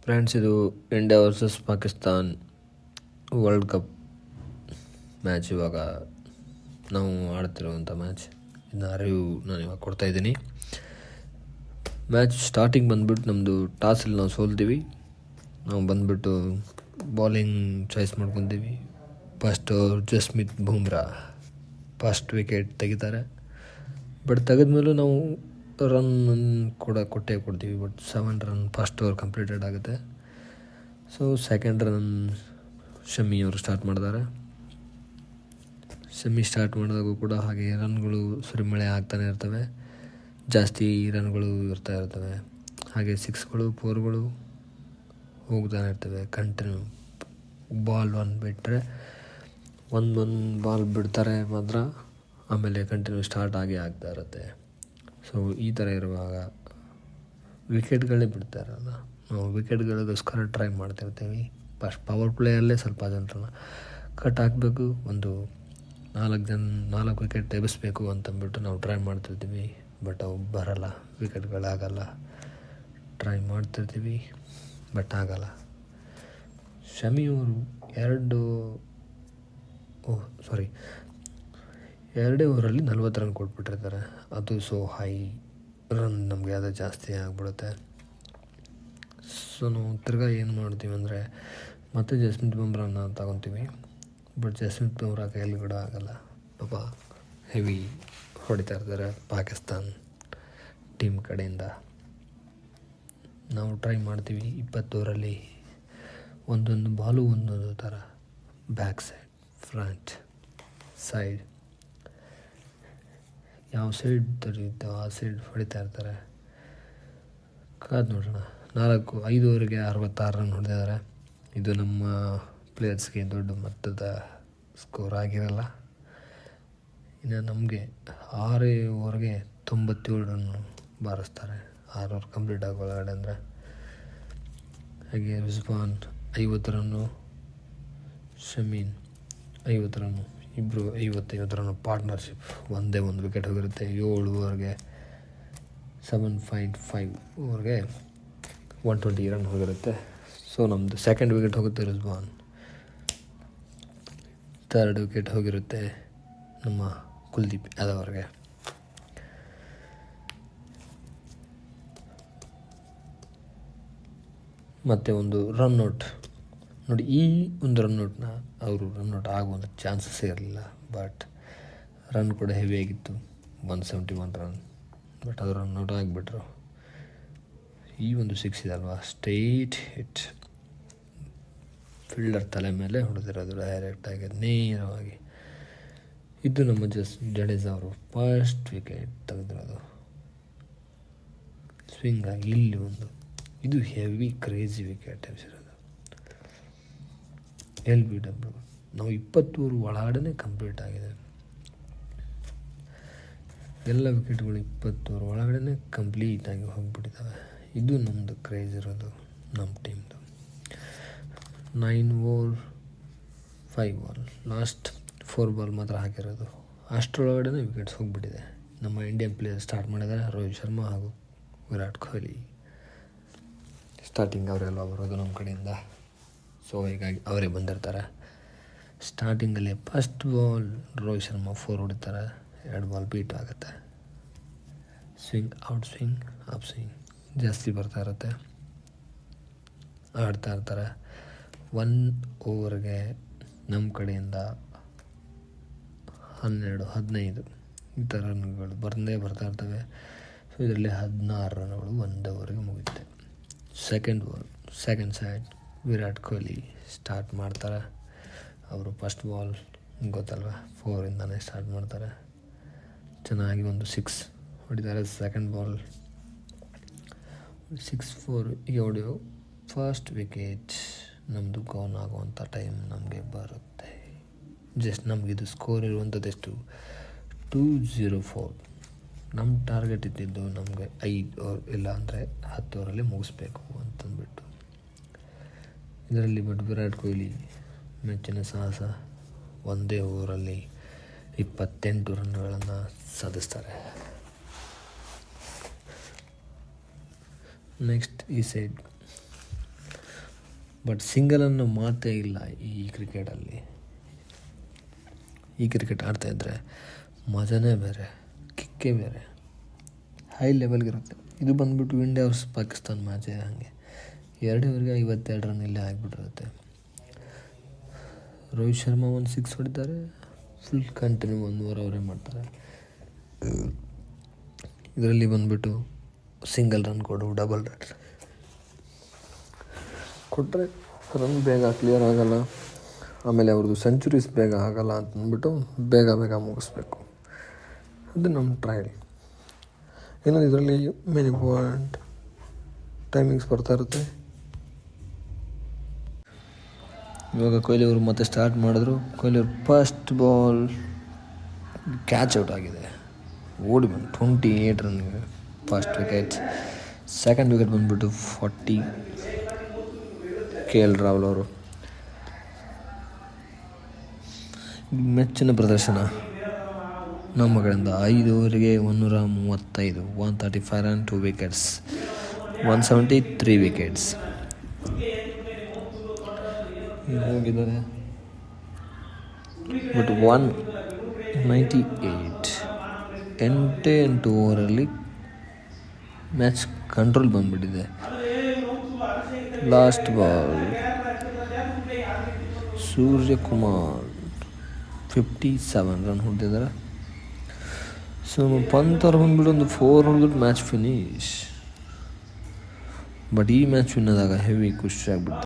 Friends, ಇದು India versus Pakistan world cup match. ಇವಾಗ ನಾವು ಆಡ್ತಿರುವಂಥ ಮ್ಯಾಚ್ ಇನ್ನು ಅರಿವು ನಾನು ಇವಾಗ ಕೊಡ್ತಾಯಿದ್ದೀನಿ. ಮ್ಯಾಚ್ ಸ್ಟಾರ್ಟಿಂಗ್ ಬಂದುಬಿಟ್ಟು ನಮ್ಮದು ಟಾಸಲ್ಲಿ ನಾವು ಸೋಲ್ತೀವಿ. ನಾವು ಬಂದುಬಿಟ್ಟು ಬಾಲಿಂಗ್ ಚಾಯ್ಸ್ ಮಾಡ್ಕೊತೀವಿ. First Jasprit Bumrah first wicket ತೆಗಿತಾರೆ. ಬಟ್ ತೆಗೆದ್ಮೇಲೂ ನಾವು ರನ್ ಕೂಡ ಕೊಡ್ತೀವಿ. But 7 run first over completed ಆಗುತ್ತೆ. ಸೊ ಸೆಕೆಂಡ್ ರನ್ ಶಮಿ ಅವರು ಸ್ಟಾರ್ಟ್ ಮಾಡ್ತಾರೆ. ಶಮಿ ಸ್ಟಾರ್ಟ್ ಮಾಡಿದಾಗೂ ಕೂಡ ಹಾಗೆ ರನ್ಗಳು ಸುರಿಮಳೆ ಆಗ್ತಾನೆ ಇರ್ತವೆ, ಜಾಸ್ತಿ ರನ್ಗಳು ಇರ್ತವೆ. ಹಾಗೆ 6ಗಳು 4ಗಳು ಹೋಗ್ತಾನೆ ಇರ್ತವೆ ಕಂಟಿನ್ಯೂ. ಬಾಲ್ ಬಿಟ್ಟರೆ ಒಂದು ಬಾಲ್ ಬಿಡ್ತಾರೆ ಮಾತ್ರ, ಆಮೇಲೆ ಕಂಟಿನ್ಯೂ ಸ್ಟಾರ್ಟ್ ಆಗ್ತಾ ಇರುತ್ತೆ. ಸೊ ಈ ಥರ ಇರುವಾಗ ವಿಕೆಟ್ಗಳೇ ಬಿಡ್ತಾರಲ್ಲ, ನಾವು ವಿಕೆಟ್ಗಳಿಗೋಸ್ಕರ ಟ್ರೈ ಮಾಡ್ತಿರ್ತೀವಿ. ಫಸ್ಟ್ ಪವರ್ ಪ್ಲೇಯಲ್ಲೇ ಸ್ವಲ್ಪ ಜನರನ್ನ ಕಟ್ ಹಾಕಬೇಕು, ಒಂದು 4 ವಿಕೆಟ್ ಎಬ್ಬಿಸ್ಬೇಕು ಅಂತಂದ್ಬಿಟ್ಟು ನಾವು ಟ್ರೈ ಮಾಡ್ತಿರ್ತೀವಿ. ಬಟ್ ಅವು ಬರಲ್ಲ, ವಿಕೆಟ್ಗಳಾಗಲ್ಲ. ಟ್ರೈ ಮಾಡ್ತಿರ್ತೀವಿ ಬಟ್ ಆಗಲ್ಲ. ಶಮಿಯವರು 2 ಓವರಲ್ಲಿ 40 ರನ್ ಕೊಟ್ಬಿಟ್ಟಿರ್ತಾರೆ. ಅದು ಸೊ ಹೈ ರನ್, ನಮಗೆ ಅದು ಜಾಸ್ತಿ ಆಗಿಬಿಡುತ್ತೆ. ಸೊ ನಾವು ತಿರ್ಗಾ ಏನು ಮಾಡ್ತೀವಿ ಅಂದರೆ ಮತ್ತೆ ಜಸ್ಮಿತ್ ಬುಮ್ರಾನ ತಗೊತೀವಿ. ಬಟ್ ಜಸ್ಮಿತ್ ಬುಮ್ರಾ ಕೈಯಲ್ಲಿ ಕೂಡ ಆಗಲ್ಲ. ಪಾಪ ಹೆವಿ ಹೊಡಿತಾ ಇರ್ತಾರೆ ಪಾಕಿಸ್ತಾನ್ ಟೀಮ್ ಕಡೆಯಿಂದ. ನಾವು ಟ್ರೈ ಮಾಡ್ತೀವಿ 20 ಓವರಲ್ಲಿ ಒಂದೊಂದು ಬಾಲು ಒಂದೊಂದು ಥರ, ಬ್ಯಾಕ್ ಸೈಡ್, ಫ್ರಂಟ್, ಸೈಡ್, ಯಾವ ಸೈಡ್ ತಡೆಯುತ್ತೋ ಆ ಸೈಡ್ ಹೊಡಿತಾ ಇರ್ತಾರೆ. ಕಾದು ನೋಡೋಣ. 5 ಓವರಿಗೆ 66 ರನ್ ಹೊಡೆದಿದ್ದಾರೆ. ಇದು ನಮ್ಮ ಪ್ಲೇಯರ್ಸ್ಗೆ ದೊಡ್ಡ ಮೊತ್ತದ ಸ್ಕೋರ್ ಆಗಿರಲ್ಲ. ಇನ್ನು ನಮಗೆ 6 ಓವರ್ಗೆ 97 ರನ್ ಬಾರಿಸ್ತಾರೆ. 6 ಓವರ್ ಕಂಪ್ಲೀಟ್ ಆಗೋಳಗಡೆ ಅಂದರೆ. ಹಾಗೆ ರಿಜ್ವಾನ್ 50 ರನ್ನು, ಶಮೀನ್ 50 ರನ್ನು, ಇಬ್ಬರು 55 ರನ್ನು ಪಾರ್ಟ್ನರ್ಶಿಪ್. ಒಂದೇ ಒಂದು ವಿಕೆಟ್ ಹೋಗಿರುತ್ತೆ. 7 ಓವರ್ಗೆ 7.5 ಓವರ್ಗೆ 120 ರನ್ ಹೋಗಿರುತ್ತೆ. ಸೊ ನಮ್ಮದು ಸೆಕೆಂಡ್ ವಿಕೆಟ್ ಹೋಗುತ್ತೆ ರಿಜ್ವಾನ್, ಥರ್ಡ್ ವಿಕೆಟ್ ಹೋಗಿರುತ್ತೆ ನಮ್ಮ ಕುಲ್ದೀಪ್ ಯಾದವ್ ಅವ್ರಿಗೆ. ಮತ್ತು ಒಂದು ರನ್ಔಟ್ ನೋಡಿ, ಈ ಒಂದು ರನ್ಔಟ್ನ ಅವರು ರನ್ಔಟ್ ಆಗುವಂಥ ಚಾನ್ಸಸ್ಸೇ ಇರಲಿಲ್ಲ. ಬಟ್ ರನ್ ಕೂಡ ಹೆವಿ ಆಗಿತ್ತು, 171 ರನ್. ಬಟ್ ಅದು ರನ್ಔಟ್ ಆಗಿಬಿಟ್ರು. ಈ ಒಂದು 6 ಇದಲ್ವಾ, ಸ್ಟ್ರೈಟ್ ಹಿಟ್, ಫೀಲ್ಡರ್ ತಲೆ ಮೇಲೆ ಹೊಡೆದಿರೋದು ಡೈರೆಕ್ಟಾಗಿ ನೇರವಾಗಿ. ಇದು ನಮ್ಮ ಜಡೇಜಾ ಅವರು ಫಸ್ಟ್ ವಿಕೆಟ್ ತೆಗೆದಿರೋದು ಸ್ವಿಂಗ್ ಆಗಿ. ಇಲ್ಲಿ ಒಂದು ಇದು ಹೆವಿ ಕ್ರೇಜಿ ವಿಕೆಟ್ ಎಬ್ಸಿರೋದು. LBW ನಾವು 20 ಓವರ್ ಒಳಗಡೆ ಕಂಪ್ಲೀಟ್ ಆಗಿದೆ. ಎಲ್ಲ ವಿಕೆಟ್ಗಳು 20 ಓವರ್ ಒಳಗಡೆ ಕಂಪ್ಲೀಟಾಗಿ ಹೋಗಿಬಿಟ್ಟಿದ್ದಾವೆ. ಇದು ನಮ್ಮದು ಕ್ರೇಜ್ ಇರೋದು ನಮ್ಮ ಟೀಮ್ದು. 9 ಓವರ್ 5 ಬಾಲ್, ಲಾಸ್ಟ್ 4 ಬಾಲ್ ಮಾತ್ರ ಹಾಕಿರೋದು. ಅಷ್ಟರೊಳಗಡೆ ವಿಕೆಟ್ಸ್ ಹೋಗಿಬಿಟ್ಟಿದೆ. ನಮ್ಮ ಇಂಡಿಯನ್ ಪ್ಲೇಯರ್ ಸ್ಟಾರ್ಟ್ ಮಾಡಿದ್ದಾರೆ, ರೋಹಿತ್ ಶರ್ಮಾ ಹಾಗೂ ವಿರಾಟ್ ಕೊಹ್ಲಿ. ಸ್ಟಾರ್ಟಿಂಗ್ ಅವರೆಲ್ಲ ಬರೋದು ನಮ್ಮ ಕಡೆಯಿಂದ. ಸೊ ಹೀಗಾಗಿ ಅವರೇ ಬಂದಿರ್ತಾರೆ. ಸ್ಟಾರ್ಟಿಂಗಲ್ಲಿ ಫಸ್ಟ್ ಬಾಲ್ ರೋಹಿತ್ ಶರ್ಮಾ 4 ಹೊಡಿತಾರೆ, 2 ಬಾಲ್ ಬೀಟ್ ಆಗುತ್ತೆ. Swing, out swing, up swing ಜಾಸ್ತಿ ಬರ್ತಾ ಇರುತ್ತೆ. ಆಡ್ತಾ ಇರ್ತಾರೆ. 1 ಓವರ್ಗೆ ನಮ್ಮ ಕಡೆಯಿಂದ 12-15 ಈ ಥರ ರನ್ಗಳು ಬರ್ತಾ ಇರ್ತವೆ. ಸೊ ಇದರಲ್ಲಿ 16 ರನ್ಗಳು 1 ಓವರ್ಗೆ ಮುಗಿಯುತ್ತೆ. Second side Virat Kohli start ಮಾಡ್ತಾರೆ. ಅವರು ಫಸ್ಟ್ ಬಾಲ್ ಗೊತ್ತಲ್ವ, 4ಇಂದನೇ ಸ್ಟಾರ್ಟ್ ಮಾಡ್ತಾರೆ. ಚೆನ್ನಾಗಿ ಒಂದು 6 ಹೊಡಿತಾರೆ. ಸೆಕೆಂಡ್ ಬಾಲ್ 6-4 ಈಗ ಹೊಡೆಯೋ ಫಸ್ಟ್ ವಿಕೆಟ್ ನಮ್ಮದು ಗೌನ್ ಆಗುವಂಥ ಟೈಮ್ ನಮಗೆ ಬರುತ್ತೆ. ಜಸ್ಟ್ ನಮಗಿದು ಸ್ಕೋರ್ ಇರುವಂಥದ್ದು ಎಷ್ಟು, 204. ನಮ್ಮ ಟಾರ್ಗೆಟ್ ಇದ್ದಿದ್ದು ನಮಗೆ 5 ಓವರ್ ಇಲ್ಲ ಅಂದರೆ 10 ಓವರಲ್ಲಿ ಮುಗಿಸ್ಬೇಕು ಅಂತಂದ್ಬಿಟ್ಟು. ಇದರಲ್ಲಿ ಬಟ್ ವಿರಾಟ್ ಕೊಹ್ಲಿ ಮೆಚ್ಚಿನ ಸಾಹಸ, 1 ಓವರಲ್ಲಿ 28 ರನ್ಗಳನ್ನು ಸಾಧಿಸ್ತಾರೆ. ನೆಕ್ಸ್ಟ್ ಈ ಸೈಡ್ ಬಟ್ ಸಿಂಗಲನ್ನು ಮಾತೇ ಇಲ್ಲ ಈ ಕ್ರಿಕೆಟಲ್ಲಿ. ಈ ಕ್ರಿಕೆಟ್ ಆಡ್ತಾಯಿದ್ರೆ ಮಜನೇ ಬೇರೆ, ಕಿಕ್ಕೇ ಬೇರೆ, ಹೈ ಲೆವೆಲ್ಗಿರುತ್ತೆ. ಇದು ಬಂದುಬಿಟ್ಟು ಇಂಡಿಯಾ ವರ್ಸಸ್ ಪಾಕಿಸ್ತಾನ ಮ್ಯಾಚೇ ಹಾಗೆ 2 ಓವರ್ಗೆ 52 ರನ್ ಇಲ್ಲೇ ಆಗಿಬಿಟ್ಟಿರುತ್ತೆ. ರೋಹಿತ್ ಶರ್ಮಾ ಒಂದು 6 ಹೊಡಿತಾರೆ, ಫುಲ್ ಕಂಟಿನ್ಯೂ 1 ಓವರ್ ಅವರೇ ಮಾಡ್ತಾರೆ. ಇದರಲ್ಲಿ ಬಂದುಬಿಟ್ಟು ಸಿಂಗಲ್ ರನ್ ಕೊಡು, ಡಬಲ್ ರನ್ ಕೊಟ್ಟರೆ ರನ್ ಬೇಗ ಕ್ಲಿಯರ್ ಆಗೋಲ್ಲ, ಆಮೇಲೆ ಅವ್ರದ್ದು ಸೆಂಚುರೀಸ್ ಬೇಗ ಆಗೋಲ್ಲ ಅಂತಂದ್ಬಿಟ್ಟು ಬೇಗ ಮುಗಿಸ್ಬೇಕು. ಅದು ನಮ್ಮ ಟ್ರಯಲ್. ಇನ್ನೊಂದು ಇದರಲ್ಲಿ ಮೆನಿ ಪಾಯಿಂಟ್ ಟೈಮಿಂಗ್ಸ್ ಬರ್ತಾ ಇರುತ್ತೆ. ಇವಾಗ ಕೊಹ್ಲಿ ಅವರು ಮತ್ತೆ ಸ್ಟಾರ್ಟ್ ಮಾಡಿದ್ರು. ಕೊಹ್ಲಿ ಅವರು ಫಸ್ಟ್ ಬಾಲ್ ಕ್ಯಾಚ್ ಔಟ್ ಆಗಿದೆ, ಓಡಿ ಬಂದು 28 ರನ್ಗೆ ಫಸ್ಟ್ ವಿಕೆಟ್. ಸೆಕೆಂಡ್ ವಿಕೆಟ್ ಬಂದುಬಿಟ್ಟು 40 KL ರಾಹುಲ್ ಅವರು. ಮೆಚ್ಚಿನ ಪ್ರದರ್ಶನ ನಮ್ಮ ಕಡೆಯಿಂದ 5 ಓವರಿಗೆ 135, 135 ರನ್, 2 ವಿಕೆಟ್ಸ್, 173 ವಿಕೆಟ್ಸ್ ಹೋಗಿದ್ದಾರೆ. ಬಟ್ 198 8 ಓವರಲ್ಲಿ ಮ್ಯಾಚ್ ಕಂಟ್ರೋಲ್ ಬಂದುಬಿಟ್ಟಿದೆ. ಲಾಸ್ಟ್ ಬಾಲ್ ಸೂರ್ಯಕುಮಾರ್ 57 ರನ್ ಹೊಡೆದಿದ್ದಾರೆ. ಸೊ ಪಂತ್ ಅವ್ರು ಬಂದುಬಿಟ್ಟು ಒಂದು 4 ಹೊಡೆದ್ಬಿಟ್ಟು ಮ್ಯಾಚ್ ಫಿನಿಶ್. ಬಟ್ ಈ ಮ್ಯಾಚ್ ವಿನ್ ಆದಾಗ ಹೆವಿ ಖುಷಿ ಆಗ್ಬಿಟ್ಟು